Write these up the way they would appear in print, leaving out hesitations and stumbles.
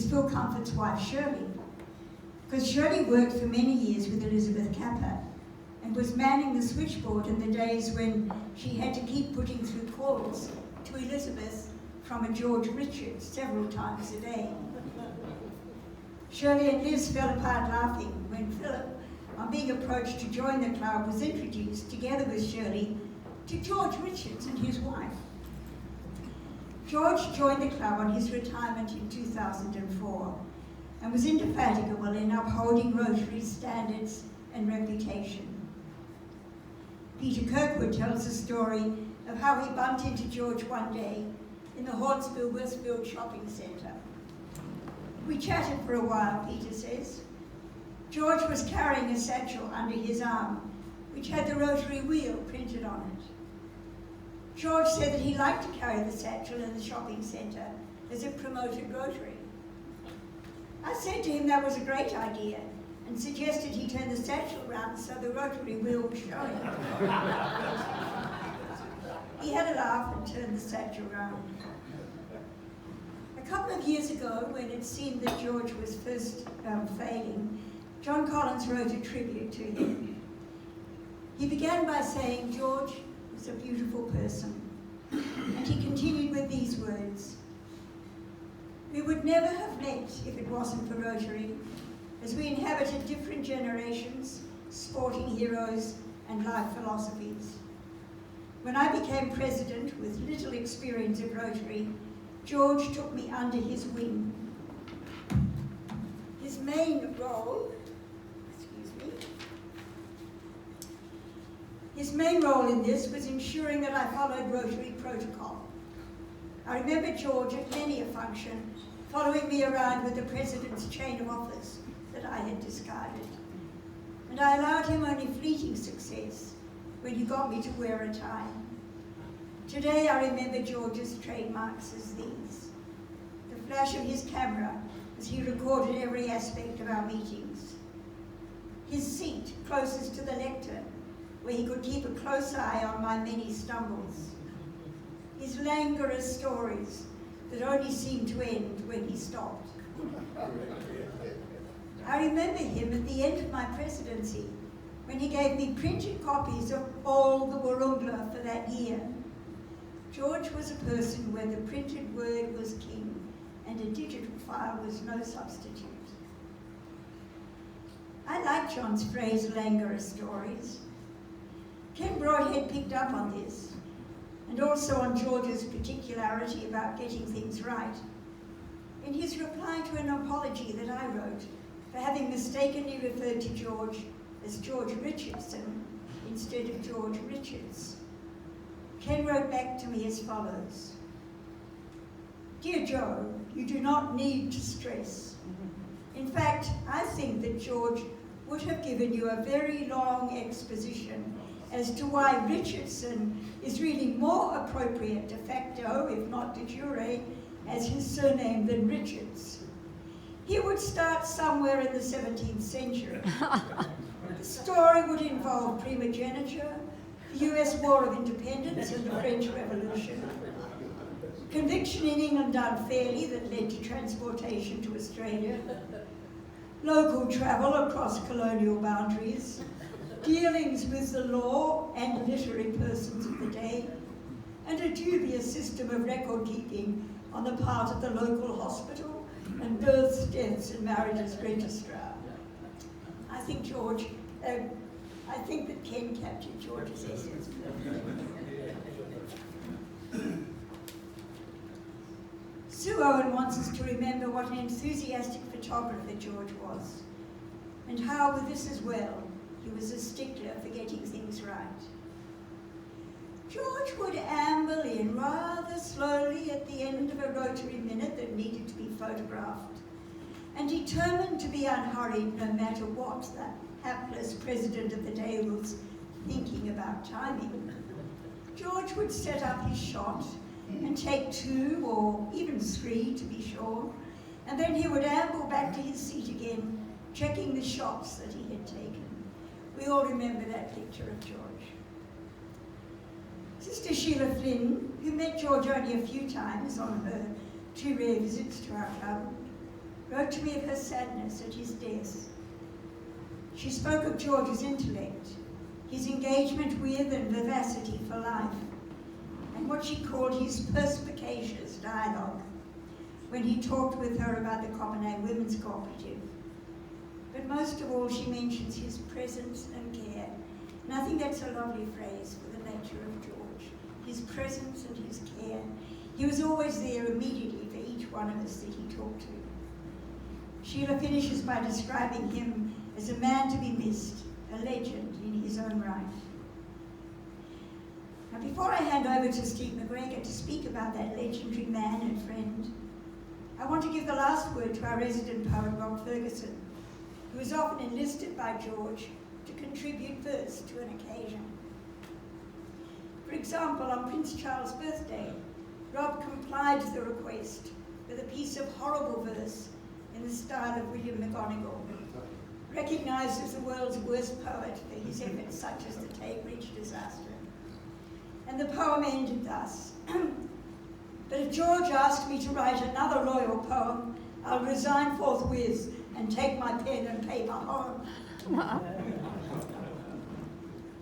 Phil Comfort's wife, Shirley. Because Shirley worked for many years with Elizabeth Capper and was manning the switchboard in the days when she had to keep putting through calls to Elizabeth from a George Richards several times a day. Shirley and Liz fell apart laughing when Philip, on being approached to join the club, was introduced, together with Shirley, to George Richards and his wife. George joined the club on his retirement in 2004 and was indefatigable in upholding Rotary's standards and reputation. Peter Kirkwood tells the story of how he bumped into George one day in the Hornsville-Westfield shopping centre. We chatted for a while, Peter says. George was carrying a satchel under his arm, which had the Rotary wheel printed on it. George said that he liked to carry the satchel in the shopping centre as it promoted Rotary. I said to him that was a great idea and suggested he turn the satchel round so the Rotary wheel was showing. He had a laugh and turned the satchel round. A couple of years ago, when it seemed that George was first fading, John Collins wrote a tribute to him. He began by saying George was a beautiful person, and he continued with these words: "We would never have met if it wasn't for Rotary, as we inhabited different generations, sporting heroes, and life philosophies. When I became president with little experience of Rotary, George took me under his wing. His main role in this was ensuring that I followed Rotary protocol. I remember George at many a function following me around with the president's chain of office that I had discarded. And I allowed him only fleeting success when he got me to wear a tie. Today I remember George's trademarks as these: the flash of his camera as he recorded every aspect of our meetings, his seat closest to the lectern where he could keep a close eye on my many stumbles, his languorous stories that only seemed to end when he stopped. I remember him at the end of my presidency when he gave me printed copies of all the Wurrungla for that year. George was a person where the printed word was king and a digital file was no substitute. I like John's phrase, languorous stories. Ken Broadhead picked up on this, and also on George's particularity about getting things right, in his reply to an apology that I wrote for having mistakenly referred to George as George Richardson instead of George Richards. Ken wrote back to me as follows: "Dear Joe, you do not need to stress. In fact, I think that George would have given you a very long exposition as to why Richardson is really more appropriate de facto, if not de jure, as his surname than Richards. He would start somewhere in the 17th century. The story would involve primogeniture, the US War of Independence and the French Revolution, conviction in England unfairly that led to transportation to Australia, local travel across colonial boundaries, dealings with the law and literary persons of the day, and a dubious system of record keeping on the part of the local hospital and births, deaths and marriages registrar." I think that Ken captured George's essence. Sue Owen wants us to remember what an enthusiastic photographer George was, and how with this as well, he was a stickler for getting things right. George would amble in rather slowly at the end of a Rotary minute that needed to be photographed, and determined to be unhurried no matter what the hapless president of the day was thinking about timing. George would set up his shot and take 2 or even 3 to be sure, and then he would amble back to his seat again, checking the shots that he had taken. We all remember that picture of George. Sister Sheila Flynn, who met George only a few times on her 2 rare visits to our club, wrote to me of her sadness at his death. She spoke of George's intellect, his engagement with and vivacity for life, and what she called his perspicacious dialogue when he talked with her about the Copenhagen Women's Cooperative. But most of all, she mentions his presence and care. And I think that's a lovely phrase for the nature of George, his presence and his care. He was always there immediately for each one of us that he talked to. Sheila finishes by describing him as a man to be missed, a legend in his own right. Now, before I hand over to Steve McGregor to speak about that legendary man and friend, I want to give the last word to our resident poet, Rob Ferguson, who was often enlisted by George to contribute verse to an occasion. For example, on Prince Charles' birthday, Rob complied to the request with a piece of horrible verse in the style of William McGonagall, recognised as the world's worst poet for his efforts such as the Tay Bridge disaster. And the poem ended thus: "But if George asked me to write another royal poem, I'll resign forthwith and take my pen and paper home."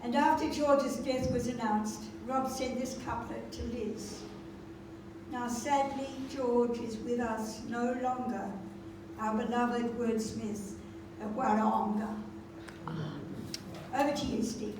And after George's death was announced, Rob sent this couplet to Liz: "Now sadly George is with us no longer, our beloved wordsmith of Warraonga." Over to you, Steve.